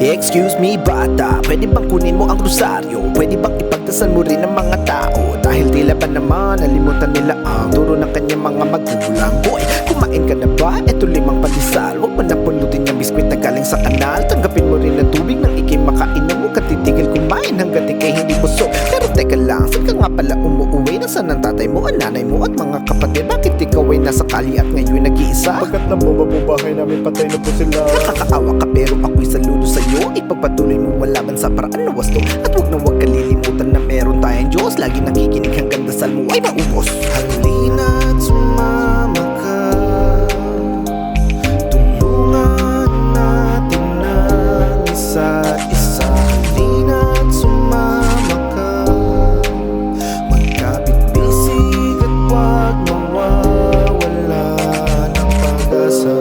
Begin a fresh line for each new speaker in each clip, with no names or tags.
Excuse me bata, pwede bang kunin mo ang rosaryo? Pwede bang ipagdasal mo rin ang mga tao? Dahil tila ba naman nalimutan nila ang turo ng kanyang mga magulang. Boy, kumain ka na ba? Eto 5 pandesal. Huwag mo na pulutin yung biskwit na galing sa kanal. Tanggapin mo rin ang tubig ng ikay makainom mo. Katitigil kumain hanggat ikay hindi busog. Pero teka lang, saan ka nga pala umuuwi? Nasaan ang tatay mo, ang nanay mo at mga kapatid? Bakit ikaw ay nasa kali at ngayon nag-iisa?
Pagkat na bumabubahay namin, patay na po sila.
Nakakaawa ka pero ako'y saludo sa'yo. Ipagpatuloy mo ang laban sa paraan na wasto. At huwag na huwag kalilimutan na meron tayong Diyos. Lagi nakikinig hanggang dasal mo ay maubos. Halina't sumama ka, tulungan natin ang isa't isa. Halina't sumama ka, magkapit-bisig at huwag mawawala ng pag-asa.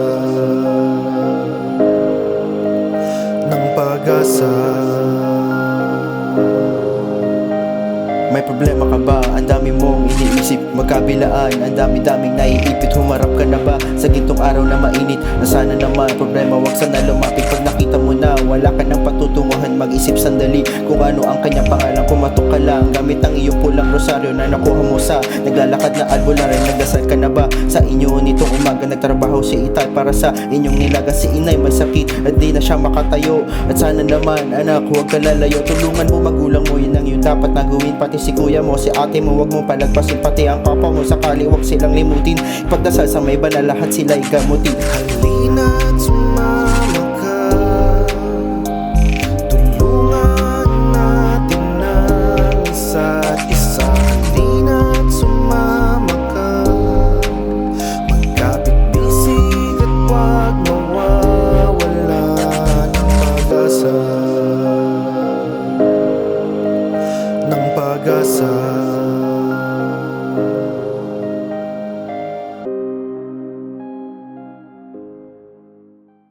May problema ka ba? Ang dami mong iniisip, magkabilaan. Ang dami-daming naiipit, humarap ka na ba sa gintong araw na mainit? Na sana naman problema wag sana lumapit. Pag nakita mo na wala ka nang patutunguhan, mag-isip sandali kung ano ang kanyang pangalan. Kumatok ka lang gamit ang iyong pulang rosaryo na nakuha mo sa naglalakad na albularyo. Nagdasal ka na ba sa inyo nitong umaga? Nagtrabaho si itay para sa inyong nilaga. Si inay may sakit at di na siya makatayo. At sana naman anak huwag ka lalayo. Tulungan mo magulang mo, yun ang iyong dapat na gawin. Pati si kuya mo, si ate mo, wag mo palagpasin. Pati ang papa mo, sakali wag silang limutin. Pagdasal sa may banal, lahat sila'y gamutin.
Halina't sumama ka, tulungan natin ang isa't isa. Halina't sumama ka, magkapit-bisig at huwag mawawala ng pag-asa. Ng pag-asa.